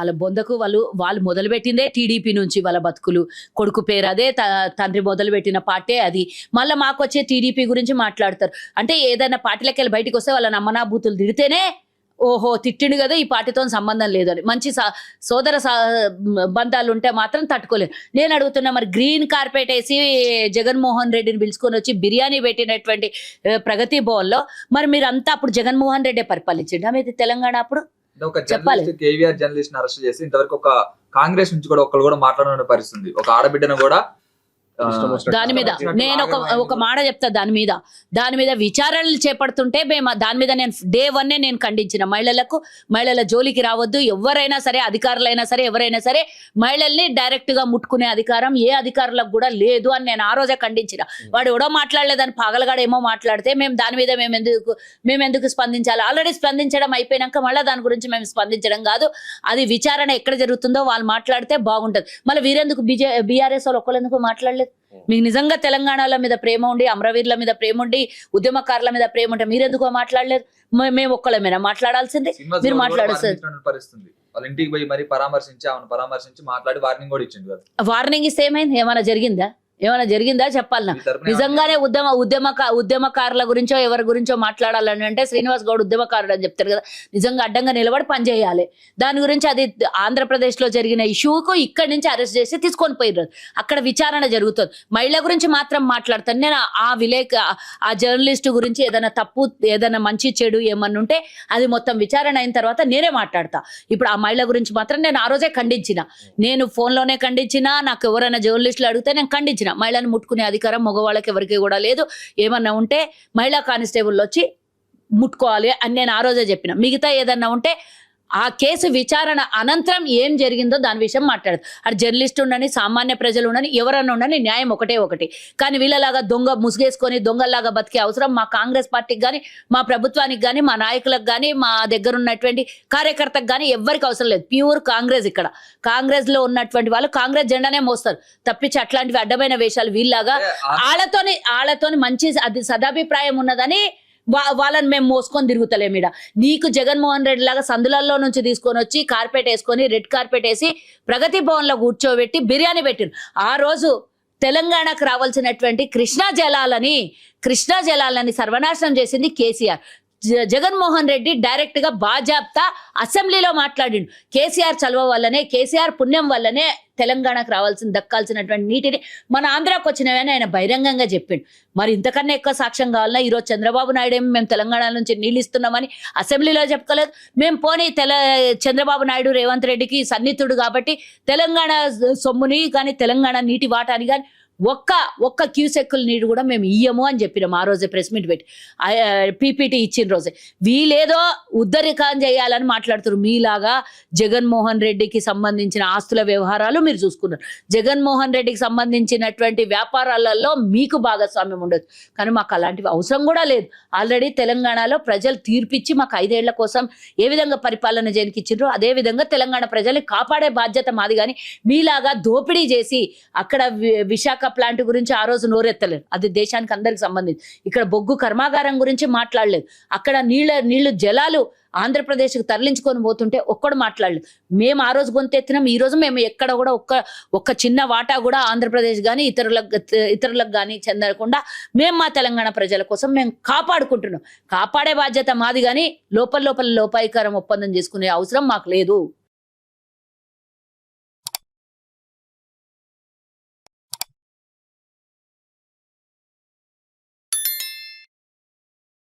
వాళ్ళ బొందకు వాళ్ళు మొదలుపెట్టిందే టీడీపీ నుంచి వాళ్ళ బతుకులు. కొడుకు పేరు అదే, తండ్రి మొదలుపెట్టిన పార్టీ అది. మళ్ళీ మాకు వచ్చే టీడీపీ గురించి మాట్లాడతారు. అంటే ఏదైనా పార్టీలకి వెళ్ళి బయటకు వస్తే వాళ్ళ నమ్మనాభూతులు తిడితేనే ఓహో తిట్టిండు కదా ఈ పార్టీతో సంబంధం లేదు అని. మంచి సోదర బంధాలు ఉంటే మాత్రం తట్టుకోలేదు. నేను అడుగుతున్నా, మరి గ్రీన్ కార్పెట్ వేసి జగన్మోహన్ రెడ్డిని పిలుచుకొని వచ్చి బిర్యానీ పెట్టినటువంటి ప్రగతి భవన్లో మరి మీరంతా అప్పుడు జగన్మోహన్ రెడ్డి పరిపాలించండి మీది తెలంగాణ అప్పుడు చెప్పాలి. కేవీఆర్ జర్నలిస్ట్ అరెస్ట్ చేసి ఇంతవరకు ఒక కాంగ్రెస్ నుంచి కూడా ఒక్కరు కూడా మాట్లాడని పరిస్థితి. ఒక ఆడబిడ్డను కూడా దాని మీద నేను ఒక మాట చెప్తా. దాని మీద విచారణలు చేపడుతుంటే మేము దాని మీద నేను డే 1 నేను ఖండించిన. మహిళల జోలికి రావద్దు, ఎవరైనా సరే అధికారులైనా సరే ఎవరైనా సరే మహిళల్ని డైరెక్ట్ గా ముట్టుకునే అధికారం ఏ అధికారులకు కూడా లేదు అని నేను ఆ రోజే ఖండించిన. వాడు ఎవడో మాట్లాడలేదని పాగలగాడు ఏమో మాట్లాడితే మేము దాని మీద మేము ఎందుకు స్పందించాలి? ఆల్రెడీ స్పందించడం అయిపోయినాక మళ్ళీ దాని గురించి మేము స్పందించడం కాదు. అది విచారణ ఎక్కడ జరుగుతుందో వాళ్ళు మాట్లాడితే బాగుంటది. మళ్ళీ వీరెందుకు బీఆర్ఎస్ వాళ్ళు ఒక్కళ్ళెందుకు మాట్లాడలేదు? మీకు నిజంగా తెలంగాణల మీద ప్రేమ ఉండి, అమరవీరుల మీద ప్రేమ ఉండి, ఉద్యమకారుల మీద ప్రేమ ఉంటే మీరెందుకు మాట్లాడలేదు? మేము ఒక్కళ్ళమేనా మాట్లాడాల్సింది? మీరు మాట్లాడాల్సింది. వాళ్ళ ఇంటికి పోయి మరి పరామర్శించి మాట్లాడి వార్నింగ్ కూడా ఇచ్చింది కదా. వార్నింగ్ ఇస్తే ఏమైంది? ఏమైనా జరిగిందా చెప్పాలన్నా? నిజంగానే ఉద్యమకారుల గురించో ఎవరి గురించో మాట్లాడాలని అంటే శ్రీనివాస్ గౌడ్ ఉద్యమకారుడు అని చెప్తారు కదా. నిజంగా అడ్డంగా నిలబడి పనిచేయాలి. దాని గురించి అది ఆంధ్రప్రదేశ్ లో జరిగిన ఇష్యూకు ఇక్కడి నుంచి అరెస్ట్ చేసి తీసుకొని పోయిర్రు. అక్కడ విచారణ జరుగుతుంది. మహిళ గురించి మాత్రం మాట్లాడతాను నేను. ఆ జర్నలిస్ట్ గురించి ఏదైనా తప్పు ఏదైనా మంచి చెడు ఏమన్నా ఉంటే అది మొత్తం విచారణ అయిన తర్వాత నేనే మాట్లాడతా. ఇప్పుడు ఆ మహిళ గురించి మాత్రం నేను ఆ రోజే ఖండించిన. నేను ఫోన్లోనే ఖండించిన. నాకు ఎవరైనా జర్నలిస్టులు అడిగితే నేను ఖండించిన. మహిళను ముట్టుకునే అధికారం మగవాళ్ళకి ఎవరికి కూడా లేదు. ఏమన్నా ఉంటే మహిళా కానిస్టేబుల్ వచ్చి ముట్టుకోవాలి అని నేను ఆ రోజే చెప్పిన. మిగతా ఏదన్నా ఉంటే ఆ కేసు విచారణ అనంతరం ఏం జరిగిందో దాని విషయం మాట్లాడదు. అది జర్నలిస్ట్ ఉండని, సామాన్య ప్రజలు ఉండని, ఎవరన్నా ఉండని న్యాయం ఒకటి. కానీ వీళ్ళలాగా దొంగ ముసుగేసుకొని దొంగల్లాగా బతికే అవసరం మా కాంగ్రెస్ పార్టీకి కానీ, మా ప్రభుత్వానికి కానీ, మా నాయకులకు కానీ, మా దగ్గర ఉన్నటువంటి కార్యకర్తకు కానీ ఎవ్వరికి అవసరం లేదు. ప్యూర్ కాంగ్రెస్. ఇక్కడ కాంగ్రెస్ లో ఉన్నటువంటి వాళ్ళు కాంగ్రెస్ జెండానే మోస్తారు తప్పించి అట్లాంటివి అడ్డమైన వేషాలు వీళ్ళలాగా ఆళ్ళతోని మంచి అది సదాభిప్రాయం ఉన్నదని వాళ్ళని మేము మోసుకొని తిరుగుతలేమిడ. నీకు జగన్మోహన్ రెడ్డి లాగా సందులలో నుంచి తీసుకొని వచ్చి కార్పెట్ వేసుకొని రెడ్ కార్పెట్ వేసి ప్రగతి భవన్లో కూర్చోబెట్టి బిర్యానీ పెట్టిరు. ఆ రోజు తెలంగాణకు రావాల్సినటువంటి కృష్ణా జలాలని సర్వనాశనం చేసింది కేసీఆర్. జగన్మోహన్ రెడ్డి డైరెక్ట్ గా బాజాప్తా అసెంబ్లీలో మాట్లాడిండు. కేసీఆర్ చలవ వల్లనే, కేసీఆర్ పుణ్యం వల్లనే తెలంగాణకు దక్కాల్సినటువంటి నీటిని మన ఆంధ్రాకు వచ్చినవని ఆయన బహిరంగంగా చెప్పిండు. మరి ఇంతకన్నా ఎక్కువ సాక్ష్యం కావాలన్నా? ఈరోజు చంద్రబాబు నాయుడు ఏమి మేము తెలంగాణ నుంచి నీళ్ళు ఇస్తున్నామని అసెంబ్లీలో చెప్పుకోలేదు. మేము పోనీ చంద్రబాబు నాయుడు రేవంత్ రెడ్డికి సన్నిహితుడు కాబట్టి తెలంగాణ సొమ్ముని కానీ తెలంగాణ నీటి వాటాని కానీ ఒక్క క్యూసెక్కుల నీరు కూడా మేము ఇయ్యము అని చెప్పినాం ఆ రోజే ప్రెస్ మీట్ పెట్టి పీపీటీ ఇచ్చిన రోజే. వీళ్ళేదో ఉద్ధరికం చేయాలని మాట్లాడుతారు. మీలాగా జగన్మోహన్ రెడ్డికి సంబంధించిన ఆస్తుల వ్యవహారాలు మీరు చూసుకున్నారు. జగన్మోహన్ రెడ్డికి సంబంధించినటువంటి వ్యాపారాలలో మీకు భాగస్వామ్యం ఉండదు. కానీ మాకు అలాంటివి అవసరం కూడా లేదు. ఆల్రెడీ తెలంగాణలో ప్రజలు తీర్పిచ్చి మాకు 5 ఏళ్ల కోసం ఏ విధంగా పరిపాలన చేయనికిచ్చిండ్రో అదే విధంగా తెలంగాణ ప్రజల్ని కాపాడే బాధ్యత మాది. కానీ మీలాగా దోపిడీ చేసి అక్కడ విశాఖ ప్లాంట్ గురించి ఆ రోజు నోరెత్తలేదు. అది దేశానికి అందరికి సంబంధించి. ఇక్కడ బొగ్గు కర్మాగారం గురించి మాట్లాడలేదు. అక్కడ నీళ్లు జలాలు ఆంధ్రప్రదేశ్కి తరలించుకొని పోతుంటే ఒక్కడు మాట్లాడలేదు. మేము ఆ రోజు గొంతెత్తినాం. ఈ రోజు మేము ఎక్కడ కూడా ఒక్క చిన్న వాటా కూడా ఆంధ్రప్రదేశ్ కానీ ఇతరులకు కానీ చెందకుండా మేము మా తెలంగాణ ప్రజల కోసం మేము కాపాడుకుంటున్నాం. కాపాడే బాధ్యత మాది. కానీ లోపల లోపాయికారం ఒప్పందం చేసుకునే అవసరం మాకు లేదు.